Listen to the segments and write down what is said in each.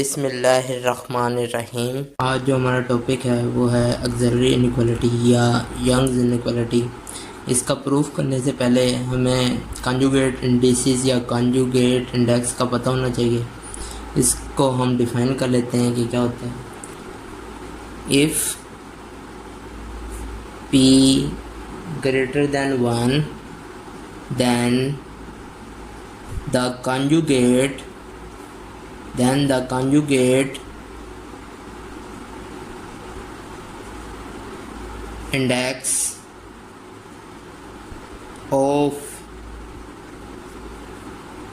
बिस्मिल्लाहिर्रहमानिर्रहीम। आज जो हमारा टॉपिक है वो है ऑक्सिलरी इनइक्वालिटी या यंग्स इनइक्वालिटी। इसका प्रूफ करने से पहले हमें कॉन्जुगेट इंडिसेस या कॉन्जुगेट इंडेक्स का पता होना चाहिए। इसको हम डिफाइन कर लेते हैं कि क्या होता है। If P greater than 1 then the conjugate index of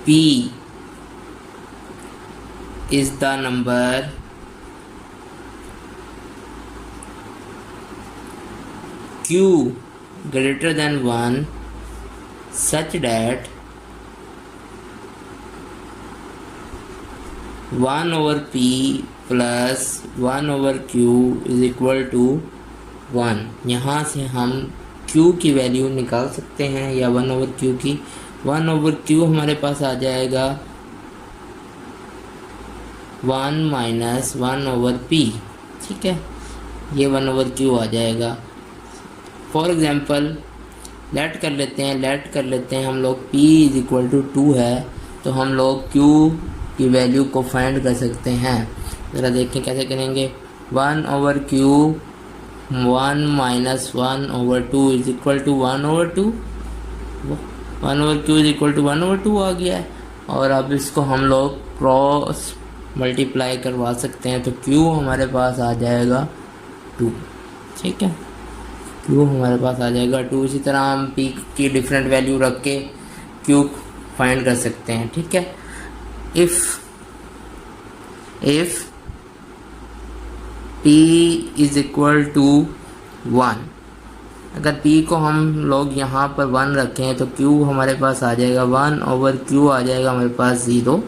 P is the number Q greater than 1 such that 1 over P plus 1 over Q is equal to 1। यहाँ से हम Q की वैल्यू निकाल सकते हैं या 1 over Q की। 1 over Q हमारे पास आ जाएगा 1 माइनस 1 over P। ठीक है, ये 1 over Q आ जाएगा। फॉर एग्ज़ाम्पल लेट कर लेते हैं हम लोग P इज इक्वल टू 2 है, तो हम लोग Q की वैल्यू को फाइंड कर सकते हैं। ज़रा देखें कैसे करेंगे। 1 over Q 1 minus 1 over 2 is equal to 1 over 2। 1 over Q is equal to 1 over 2 आ गया है। और अब इसको हम लोग क्रॉस मल्टीप्लाई करवा सकते हैं, तो Q हमारे पास आ जाएगा 2। ठीक है, Q हमारे पास आ जाएगा 2। इसी तरह हम P की डिफरेंट वैल्यू रख के Q फाइंड कर सकते हैं। ठीक है, if P is equal to 1, अगर P को हम लोग यहाँ पर 1 रखें तो Q हमारे पास आ जाएगा 1 over Q आ जाएगा हमारे पास 0,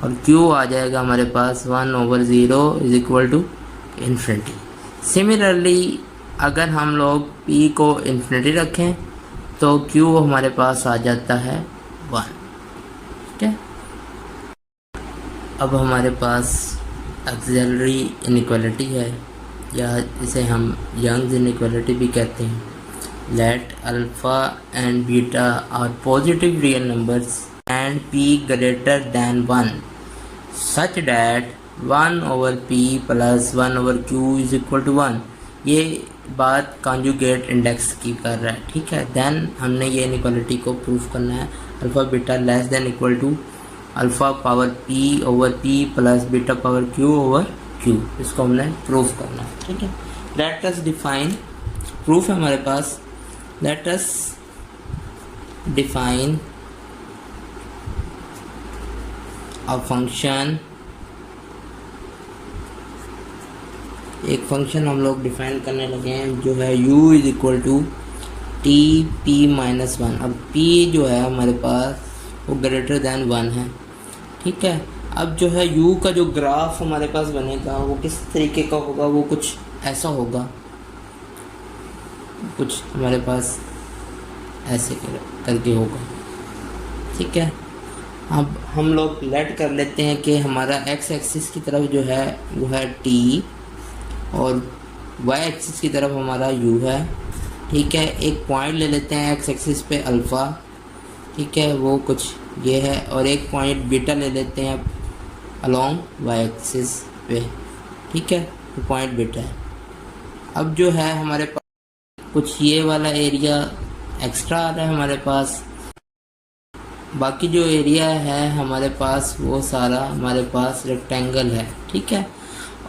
और Q आ जाएगा हमारे पास 1 over 0 is equal to infinity. Similarly अगर हम लोग P को इन्फिनिटी रखें तो Q हमारे पास आ जाता है 1। ठीक है, अब हमारे पास ऑक्सिलरी इनइक्वालिटी है, या इसे हम यंग्स इनइक्वालिटी भी कहते हैं। Let alpha and beta are positive real numbers and P greater than 1 such that 1 over P plus 1 over Q is equal to 1। ये बात कॉन्जुगेट इंडेक्स की कर रहा है। ठीक है, देन हमने ये इनइक्वालिटी को प्रूफ करना है। Alpha beta less than equal to alpha power P over P plus beta power Q over Q। इसको हमने प्रूफ करना है। ठीक है, लेट अस डिफाइन, प्रूफ है हमारे पास। Let us define a function, एक फंक्शन हम लोग डिफाइन करने लगे हैं जो है u is equal to T P minus 1। अब p जो है हमारे पास वो ग्रेटर दैन 1 है। ठीक है, अब जो है u का जो ग्राफ हमारे पास बनेगा वो किस तरीके का होगा, वो कुछ ऐसा होगा, कुछ हमारे पास ऐसे करके होगा। ठीक है, अब हम लोग लेट कर लेते हैं कि हमारा x एक्सिस की तरफ जो है वो है t और y एक्सिस की तरफ हमारा u है। ठीक है, एक पॉइंट ले लेते हैं x एक्सिस पे अल्फ़ा। ठीक है, वो कुछ ये है, और एक पॉइंट बीटा ले लेते हैं अलोंग y एक्सिस पे। ठीक है, तो पॉइंट बीटा है। अब जो है हमारे पास कुछ ये वाला एरिया एक्स्ट्रा आ रहा है हमारे पास, बाकी जो एरिया है हमारे पास वो सारा हमारे पास रेक्टेंगल है। ठीक है,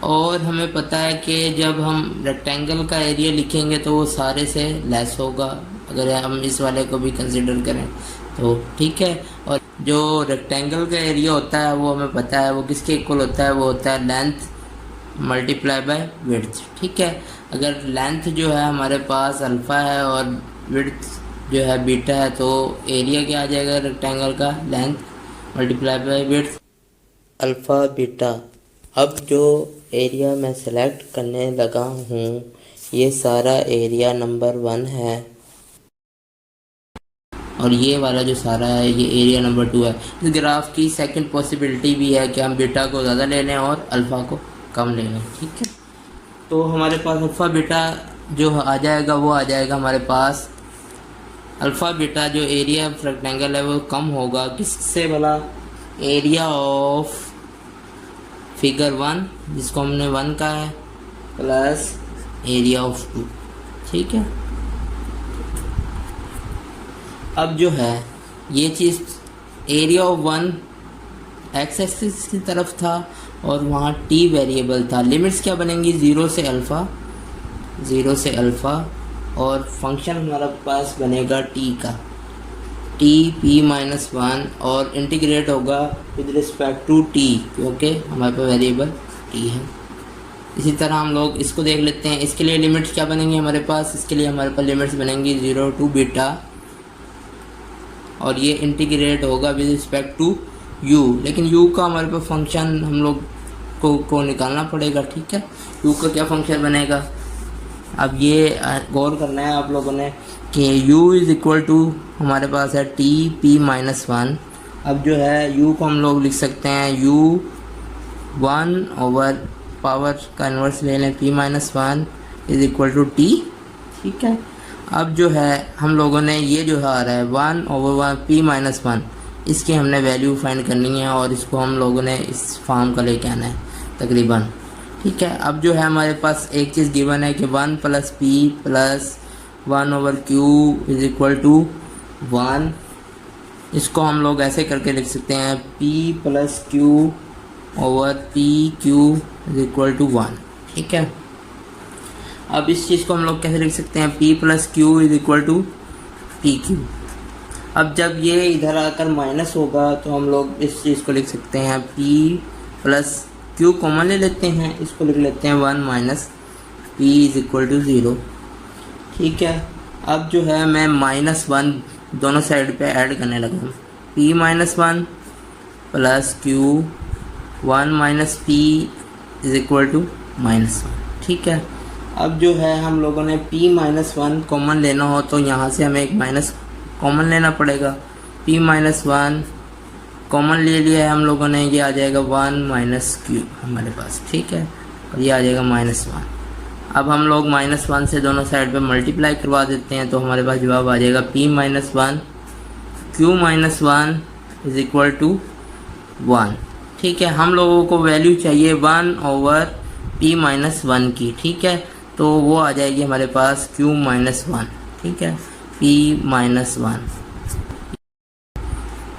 और हमें पता है कि जब हम रेक्टेंगल का एरिया लिखेंगे तो वो सारे से लेस होगा, अगर हम इस वाले को भी कंसिडर करें तो। ठीक है, और जो रेक्टेंगल का एरिया होता है वो हमें पता है वो किसके इक्वल होता है, वो होता है लेंथ मल्टीप्लाई बाय विड्थ। ठीक है, अगर लेंथ जो है हमारे पास अल्फ़ा है और विड्थ जो है बीटा है, तो एरिया क्या आ जाएगा रेक्टेंगल का, length multiply by width alpha beta. अब जो एरिया मैं सेलेक्ट करने लगा हूँ ये सारा एरिया नंबर 1 है, और ये वाला जो सारा है ये एरिया नंबर 2 है। इस ग्राफ की सेकंड पॉसिबिलिटी भी है कि हम बीटा को ज़्यादा ले लें और अल्फ़ा को कम ले लें। ठीक है, तो हमारे पास अल्फ़ा बीटा जो आ जाएगा वो आ जाएगा हमारे पास अल्फ़ा बीटा जो एरिया ऑफ रेक्टेंगल है वो कम होगा किससे भला, एरिया ऑफ फिगर 1 जिसको हमने 1 का है प्लस एरिया ऑफ 2। ठीक है, अब जो है ये चीज़ एरिया ऑफ 1 एक्स एक्सिस की तरफ था और वहाँ टी वेरिएबल था। लिमिट्स क्या बनेंगी, 0 से अल्फ़ा और फंक्शन हमारे पास बनेगा टी का, टी पी माइनस 1 और इंटीग्रेट होगा विद रिस्पेक्ट टू टी क्योंकि हमारे पास वेरिएबल टी है। इसी तरह हम लोग इसको देख लेते हैं, इसके लिए लिमिट्स क्या बनेंगी हमारे पास, इसके लिए हमारे पास लिमिट्स बनेंगी 0 to बीटा और ये इंटीग्रेट होगा विद रिस्पेक्ट टू u, लेकिन u का हमारे पास फंक्शन हम लोग को निकालना पड़ेगा। ठीक है, u का क्या फंक्शन बनेगा, अब ये गौर करना है आप लोगों ने कि u इज़ इक्वल टू हमारे पास है टी पी माइनस 1। अब जो है u को हम लोग लिख सकते हैं u 1 ओवर पावर का इन्वर्स ले लें p minus 1 is equal to T. ठीक है, अब जो है हम लोगों ने ये जो है आ रहा है 1 ओवर 1 p माइनस 1, इसकी हमने वैल्यू फाइंड करनी है और इसको हम लोगों ने इस फॉर्म का लेके आना है तकरीबन। ठीक है, अब जो है हमारे पास एक चीज़ गिवन है कि 1 plus P plus 1 over Q is equal to 1। इसको हम लोग ऐसे करके लिख सकते हैं p plus Q over P Q is equal to 1। ठीक है, अब इस चीज़ को हम लोग कैसे लिख सकते हैं, p plus Q is equal to P Q. अब जब ये इधर आकर माइनस होगा तो हम लोग इस चीज़ को लिख सकते हैं p प्लस क्यू कॉमन ले लेते हैं, इसको लिख लेते हैं 1 minus P is equal to 0। ठीक है, अब जो है मैं -1 दोनों साइड पे ऐड करने लगा हूँ, p minus 1 plus Q 1 minus P is equal to -1। ठीक है, अब जो है हम लोगों ने p माइनस 1 कॉमन लेना हो तो यहाँ से हमें एक माइनस कॉमन लेना पड़ेगा, p माइनस 1 कॉमन ले लिया है हम लोगों ने, ये आ जाएगा 1 माइनस क्यू हमारे पास। ठीक है, और ये आ जाएगा -1। अब हम लोग -1 से दोनों साइड पे मल्टीप्लाई करवा देते हैं तो हमारे पास जवाब आ जाएगा p minus 1 Q minus 1 is equal to 1। ठीक है, हम लोगों को वैल्यू चाहिए 1 ओवर p माइनस 1 की। ठीक है, तो वो आ जाएगी हमारे पास q माइनस 1। ठीक है, p माइनस 1,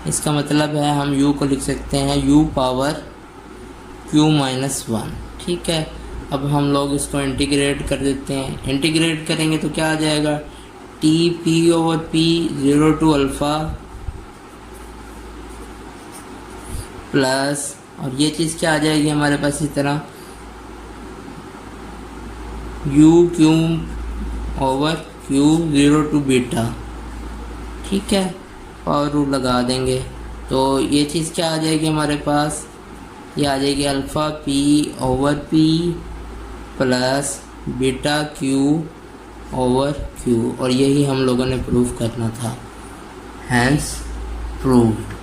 इसका मतलब है हम u को लिख सकते हैं u पावर q माइनस 1। ठीक है, अब हम लोग इसको इंटीग्रेट कर देते हैं, इंटीग्रेट करेंगे तो क्या आ जाएगा, T P over P 0 to alpha plus, और ये चीज़ क्या आ जाएगी हमारे पास इस तरह u Q over Q 0 to beta. ठीक है, पावर रूल लगा देंगे तो ये चीज़ क्या आ जाएगी हमारे पास, ये आ जाएगी alpha P over P plus beta Q over Q, और यही हम लोगों ने प्रूव करना था, हैंस प्रूव्ड।